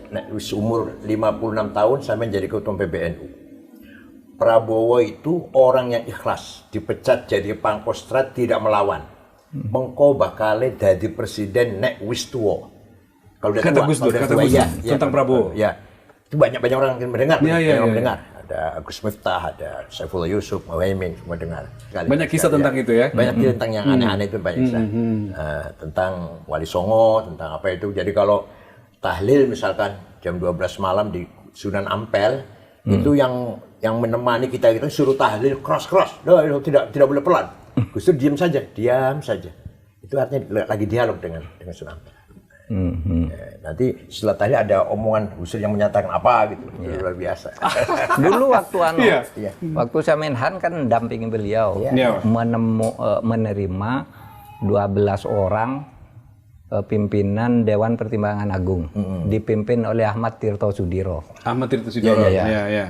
umur 56 tahun saya menjadi ketua PBNU. Prabowo itu orang yang ikhlas, dipecat jadi Pangkostrat, tidak melawan. Mengko bakal jadi presiden nek wis tuwa. Kalau kata Gus Dur, tentang Prabowo. Ya, itu banyak orang yang mendengar. Mendengar. Ada Agus Miftah, ada Saifullah Yusuf, Muhaimin, semua dengar. Banyak kisah tentang itu ya. Banyak kisah tentang yang aneh-aneh itu banyak kisah. Tentang Wali Songo, tentang apa itu. Jadi kalau tahlil misalkan jam 12 malam di Sunan Ampel, itu yang menemani kita itu suruh tahlil cross. Tidak boleh pelan. Gus Dur diam saja. Itu artinya lagi dialog dengan Sunan Ampel. Nanti setelah tadi ada omongan Gus Dur yang menyatakan apa gitu, luar biasa. Dulu waktu waktu saya Menhan kan dampingi beliau, menerima 12 orang pimpinan Dewan Pertimbangan Agung, dipimpin oleh Ahmad Tirto Sudiro.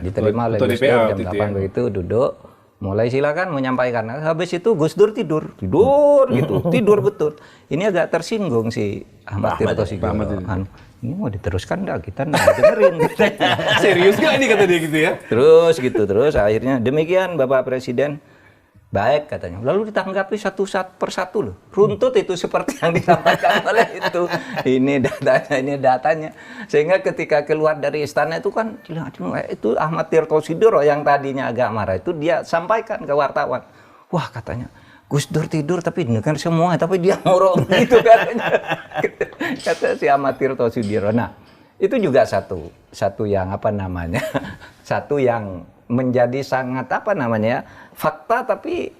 Diterima oleh Gus Dur jam 8 begitu, duduk. Mulai silakan menyampaikan. Habis itu Gus Dur tidur gitu, tidur betul. Ini agak tersinggung si Ahmad Tirto Sudiro. Ini mau diteruskan enggak? Kita enggak dengerin katanya. Serius nggak ini kata dia gitu ya? Terus akhirnya demikian Bapak Presiden. Baik katanya. Lalu ditanggapi satu persatu loh. Runtut itu seperti yang disampaikan oleh itu. Ini datanya. Sehingga ketika keluar dari istana itu kan itu Ahmad Tirto Sudiro yang tadinya agak marah itu dia sampaikan ke wartawan. Wah katanya Gus Dur tidur tapi dengar semua tapi dia ngorok gitu katanya. Kata si Ahmad Tirto Sudiro. Nah, itu juga satu yang satu yang menjadi sangat fakta tapi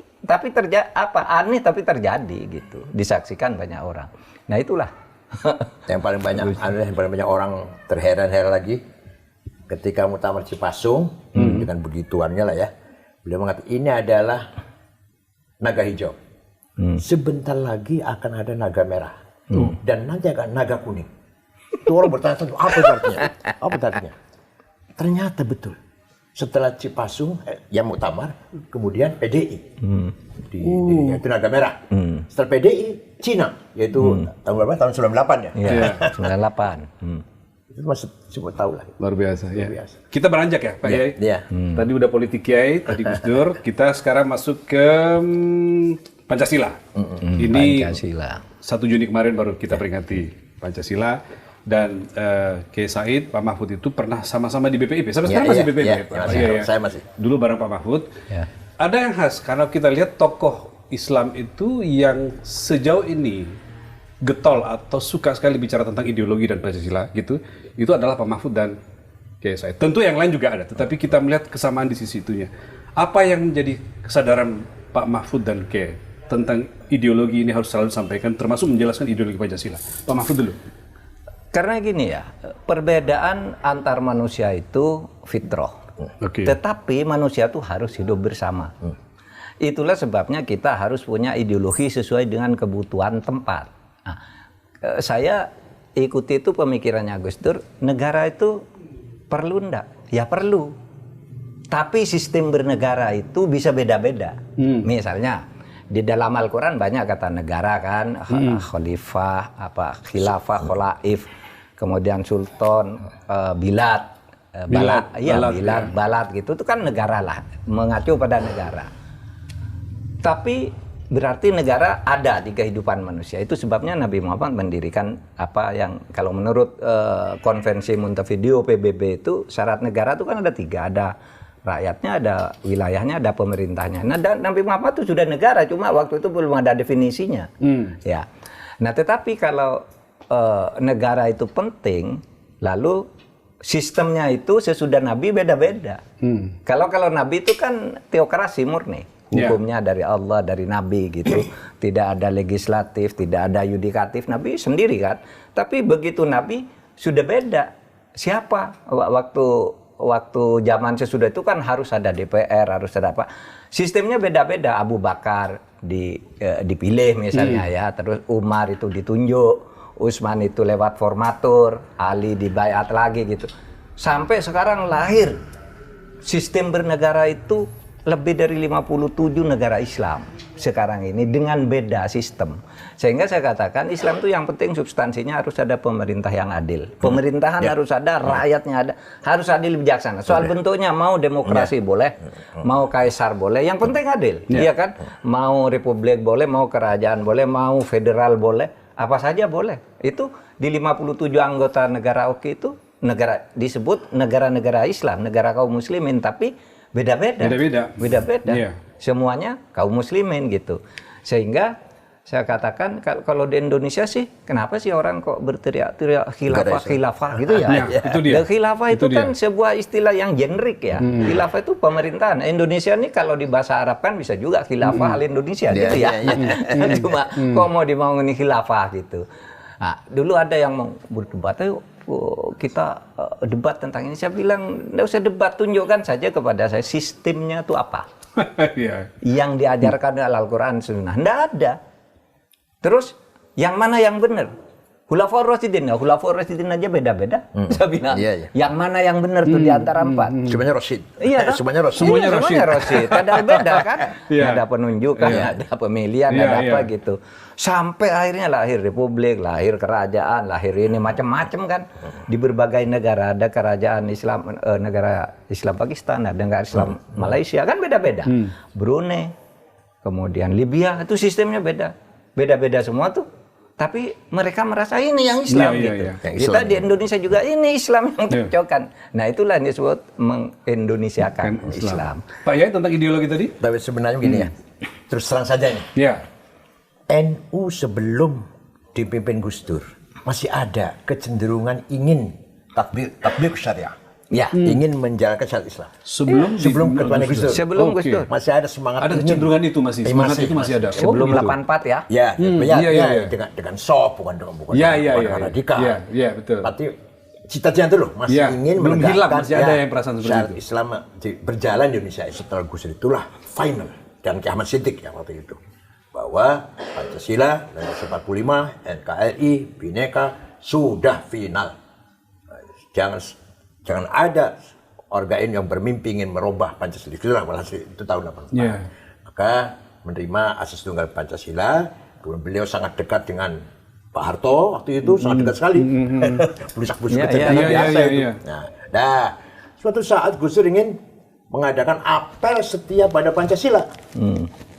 aneh tapi terjadi gitu, disaksikan banyak orang. Nah itulah yang paling banyak orang terheran-heran lagi ketika Muktamar Cipasung dengan begituannya lah ya, beliau mengatakan ini adalah naga hijau, sebentar lagi akan ada naga merah dan nanti akan naga kuning. Itu orang bertanya apa artinya? Ternyata betul. Setelah Cipasung, Muktamar, kemudian PDI, yaitu naga merah. Setelah PDI, Cina, yaitu tahun berapa? Tahun 98 ya? Iya, 98. Itu masih semua tahu lah. Luar biasa. Kita beranjak ya, Pak Kiai? Iya. Tadi udah politik Kiai, tadi Gus Dur. Kita sekarang masuk ke Pancasila. Ini Pancasila. 1 Juni kemarin baru kita peringati Pancasila. Dan Kiai Said, Pak Mahfud itu pernah sama-sama di BPIP. Sampai sekarang masih BPIP ya, Pak? Saya masih. Dulu bareng Pak Mahfud. Ada yang khas, karena kita lihat tokoh Islam itu yang sejauh ini getol atau suka sekali bicara tentang ideologi dan Pancasila gitu, itu adalah Pak Mahfud dan Kiai Said. Tentu yang lain juga ada, tetapi kita melihat kesamaan di sisi itunya. Apa yang menjadi kesadaran Pak Mahfud dan Ke tentang ideologi ini harus selalu disampaikan, termasuk menjelaskan ideologi Pancasila? Pak Mahfud dulu. Karena gini ya, perbedaan antar manusia itu fitrah. Tetapi manusia itu harus hidup bersama. Itulah sebabnya kita harus punya ideologi sesuai dengan kebutuhan tempat. Nah, saya ikuti itu pemikirannya Gus Dur, negara itu perlu enggak? Ya perlu. Tapi sistem bernegara itu bisa beda-beda. Misalnya di dalam Al-Quran banyak kata negara kan, khalifah, khilafah, kholaif, kemudian sultan, bilad, balad gitu, itu kan negara lah, mengacu pada negara. Tapi berarti negara ada di kehidupan manusia. Itu sebabnya Nabi Muhammad mendirikan apa yang kalau menurut konvensi Montevideo PBB itu syarat negara itu kan ada 3, ada rakyatnya, ada wilayahnya, ada pemerintahnya. Nah, dan Nabi Muhammad itu sudah negara, cuma waktu itu belum ada definisinya. Ya. Nah, tetapi kalau negara itu penting, lalu sistemnya itu sesudah Nabi beda-beda. Kalau Nabi itu kan teokrasi murni, hukumnya dari Allah, dari Nabi gitu. Tidak ada legislatif, tidak ada yudikatif, Nabi sendiri kan. Tapi begitu Nabi sudah beda. Siapa waktu zaman sesudah itu kan harus ada DPR, harus ada apa. Sistemnya beda-beda. Abu Bakar dipilih misalnya ya, terus Umar itu ditunjuk, Utsman itu lewat formatur, Ali dibayat lagi gitu. Sampai sekarang lahir sistem bernegara itu lebih dari 57 negara Islam sekarang ini dengan beda sistem. Sehingga saya katakan Islam itu yang penting substansinya harus ada pemerintah yang adil. Pemerintahan harus ada, rakyatnya ada, harus adil bijaksana. Soal bentuknya mau demokrasi boleh, mau kaisar boleh, yang penting adil. Iya kan? Mau republik boleh, mau kerajaan boleh, mau federal boleh, apa saja boleh. Itu di 57 anggota negara OKI itu negara disebut negara-negara Islam, negara kaum muslimin, tapi beda-beda. Yeah. Semuanya kaum muslimin gitu. Sehingga saya katakan kalau di Indonesia sih, kenapa sih orang kok berteriak-teriak khilafah gitu ya? Itu dia. Khilafah itu kan sebuah istilah yang generik ya. Khilafah itu pemerintahan. Indonesia ini kalau di bahasa Arab kan bisa juga khilafah al-Indonesia gitu ya. Cuma kok mau dibangun khilafah gitu. Nah, dulu ada yang mau berdebat, kita debat tentang ini. Saya bilang, nggak usah debat, tunjukkan saja kepada saya sistemnya itu apa. Yang diajarkan dalam Al-Quran Sunnah. Nggak ada. Terus, yang mana yang benar? Khulafaur Rasyidin. Khulafaur Rasyidin aja beda-beda. Saya bilang, yang mana yang benar tuh di antara 4? Semuanya Rasyid. Iya, semuanya Rasyid. Semuanya Rasyid. Padahal beda kan? Ada penunjukan, ada pemilihan, ada apa gitu. Sampai akhirnya lahir republik, lahir kerajaan, lahir ini macam-macam kan. Di berbagai negara ada kerajaan Islam, negara Islam Pakistan, ada negara Islam Malaysia, kan beda-beda. Brunei, kemudian Libya, itu sistemnya beda. Beda-beda semua tuh. Tapi mereka merasa ini yang Islam gitu. Kita di Indonesia juga ini Islam yang cocokkan. Nah, itulah yang disebut mengindonesiakan Islam. Pak Yai tentang ideologi tadi? Tapi sebenarnya begini ya. Terus terang saja nih. NU sebelum dipimpin Gus Dur masih ada kecenderungan ingin tatbik syariah. Ingin menjalankan syariat Islam. Sebelum ketuanya Gus Dur. Sebelum Gus Dur. Masih ada semangat. Ada kecenderungan itu masih. Semangat itu masih ada. Sebelum 84 ya. Dengan soft, bukan radikal. Iya, betul. Berarti cita-cita itu loh masih ingin belum hilang, masih ada yang perasaan seperti itu. Islam berjalan di Indonesia setelah Gus Dur itulah final dan Ki Ahmad Siddiq yang waktu itu. Bahwa Pancasila, 1945, NKRI, Bhinneka sudah final. Jangan ada organ yang bermimpi ingin merubah Pancasila. Itu tahun 84. Maka menerima asas tunggal Pancasila. Kemudian beliau sangat dekat dengan Pak Harto waktu itu, sangat dekat sekali. Blusak-blusuk biasa itu. Nah, suatu saat Gus Dur ingin mengadakan apel setia pada Pancasila.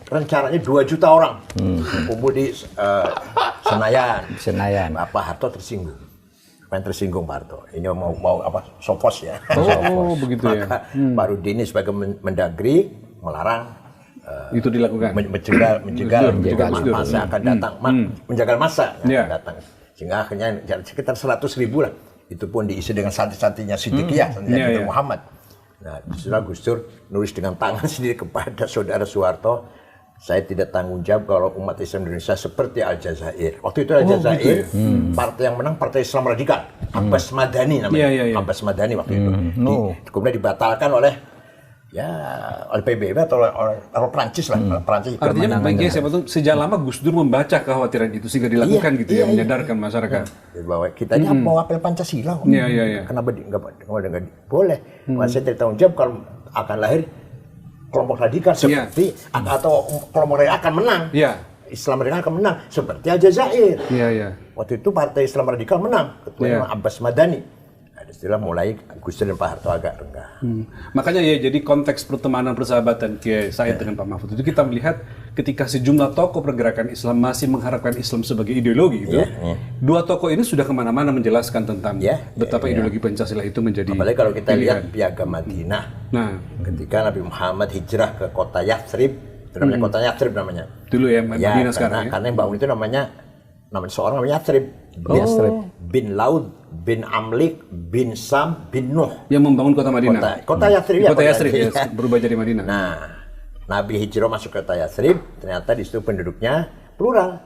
Rencananya 2 juta orang kumpul di Senayan. Pak Harto tersinggung. Apa yang tersinggung Pak Harto? Ini mau apa? Sopos ya. Begitu ya. Maka Pak Rudini sebagai Mendagri melarang itu dilakukan. Menjegal masa akan datang. Menjagal masa yang akan datang. Sehingga akhirnya sekitar 100.000 lah. Itu pun diisi dengan santri-santrinya Siddiqiyah, santrinya Muhammad. Nah, Gus Dur nulis dengan tangan sendiri kepada saudara Soeharto. saya tidak tanggung jawab kalau umat Islam Indonesia seperti Aljazair. Waktu itu Aljazair, partai yang menang Partai Islam Radikal, Abbas Madani namanya, Abbas Madani waktu itu. Kemudian dibatalkan oleh PBB atau oleh Prancis lah, Prancis. Artinya Bang Kiai, siapa tuh sejak lama Gus Dur membaca kekhawatiran itu sehingga dilakukan gitu ya, menyadarkan masyarakat. Bahwa kita ini mau apel Pancasila. Kenapa nggak boleh? Saya tidak tanggung jawab kalau akan lahir kelompok radikal seperti atau kelompok radikal akan menang. Islam radikal akan menang seperti Aljazair. Waktu itu Partai Islam Radikal menang, ketuanya Abbas Madani. Istilah mulai Gus Dur dan Pak Harto agak renggang. Makanya ya, jadi konteks pertemanan persahabatan Kiai Said dengan Pak Mahfud itu kita melihat ketika sejumlah tokoh pergerakan Islam masih mengharapkan Islam sebagai ideologi gitu. Dua tokoh ini sudah kemana-mana menjelaskan tentang betapa ideologi Pancasila itu menjadi. Apalagi kalau kita lihat Piagam Madinah. Ketika Nabi Muhammad hijrah ke kota Yathrib, itu namanya kota Yathrib namanya. Dulu ya, Madinah sekarang. Karena yang bangun itu namanya seorang namanya Yathrib. Bin Laud, bin Amlik, bin Sam, bin Nuh. Yang membangun kota Madinah. Kota Yathrib Kota Yathrib berubah jadi Madinah. Nah, Nabi hijrah masuk ke kota Yathrib, ternyata di situ penduduknya plural.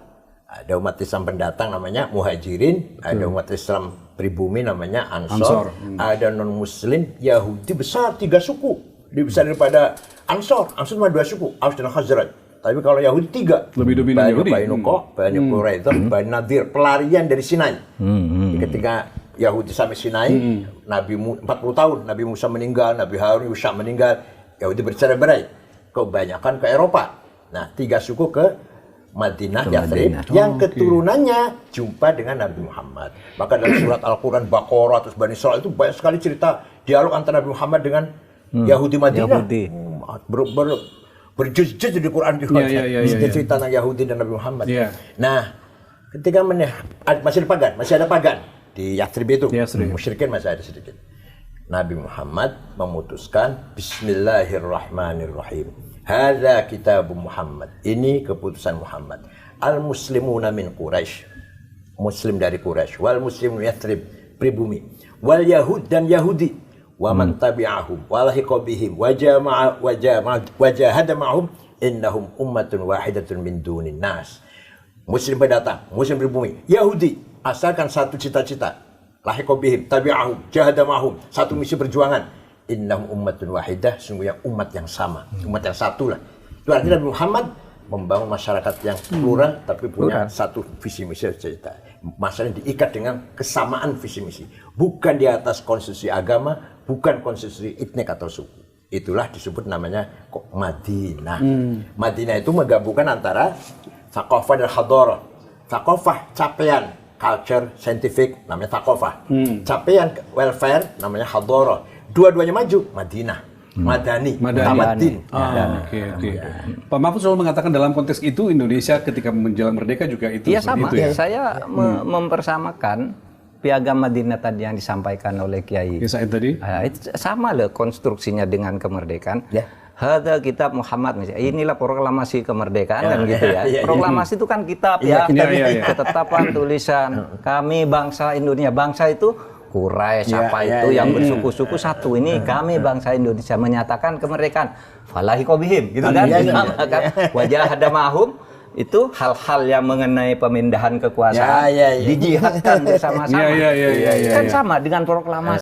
Ada umat Islam pendatang namanya Muhajirin, ada umat Islam pribumi namanya Ansor. Ada non-Muslim Yahudi besar 3 suku, lebih besar daripada Ansor. Ansor cuma 2 suku, Aus dan Khazraj. Tapi kalau Yahudi 3, lebih dominan Yahudi. Bani Nuqo, Bani Quraidah, Bani Nadir, pelarian dari Sinai. Ketika Yahudi sampai Sinai, Nabi 40 tahun, Nabi Musa meninggal, Nabi Harun Yusha meninggal, Yahudi bercerai-berai, kebanyakan ke Eropa. Nah, 3 suku ke Madinah, Yathrib, yang keturunannya jumpa dengan Nabi Muhammad. Maka dalam surat Al-Quran, Baqarah, terus Bani Israil itu banyak sekali cerita dialog antara Nabi Muhammad dengan Yahudi Madinah. Berjuz-juz di Quran juga cerita tentang Yahudi dan Nabi Muhammad. Nah, ketika masih ada pagan di Yathrib itu, musyrikin masih ada sedikit. Nabi Muhammad memutuskan Bismillahirrahmanirrahim. Hadza kitab Muhammad. Ini keputusan Muhammad. Al-muslimuna min Quraisy. Muslim dari Quraisy. Wal muslimun Yathrib, pribumi. Wal Yahud dan Yahudi. Wa man tabi'ahum wa lahiqa bihim wa jahada ma'hum innahum ummatun wahidatun min dunin nas. Muslim pendatang, Muslim pribumi, Yahudi asalkan satu cita-cita. Lahiqa bihim, tabi'ahum, jahada ma'hum, satu misi perjuangan. Innahum ummatun wahidah, sungguhnya umat yang sama, umat yang satu lah. Itu artinya Nabi Muhammad membangun masyarakat yang plural tapi punya satu visi misi cerita. Masalahnya diikat dengan kesamaan visi misi, bukan di atas konstitusi agama, bukan konstitusi etnik atau suku. Itulah disebut namanya Madinah. Madinah itu menggabungkan antara thaqafah dan hadarah. Thaqafah capaian culture, scientific namanya thaqafah. Capaian welfare namanya hadarah. Dua-duanya maju, Madinah. Madani. Pak Mahfud selalu mengatakan dalam konteks itu Indonesia ketika menjelang merdeka juga itu. Iya sama. Itu, ya? Saya mempersamakan Piagam Madinah tadi yang disampaikan oleh Kiai Said tadi. Sama loh konstruksinya dengan kemerdekaan. Hadza kitab Muhammad misalnya. Inilah proklamasi kemerdekaan kan gitu ya. Proklamasi itu kan kitab ketetapan tulisan kami bangsa Indonesia. Bangsa itu Quraisy itu yang bersuku-suku satu. Ini kami bangsa Indonesia menyatakan kemerdekaan. Falahi qobihim gitu kan. Wajah ada mahum itu hal-hal yang mengenai pemindahan kekuasaan dijihadkan bersama-sama. Kan sama dengan proklamasi.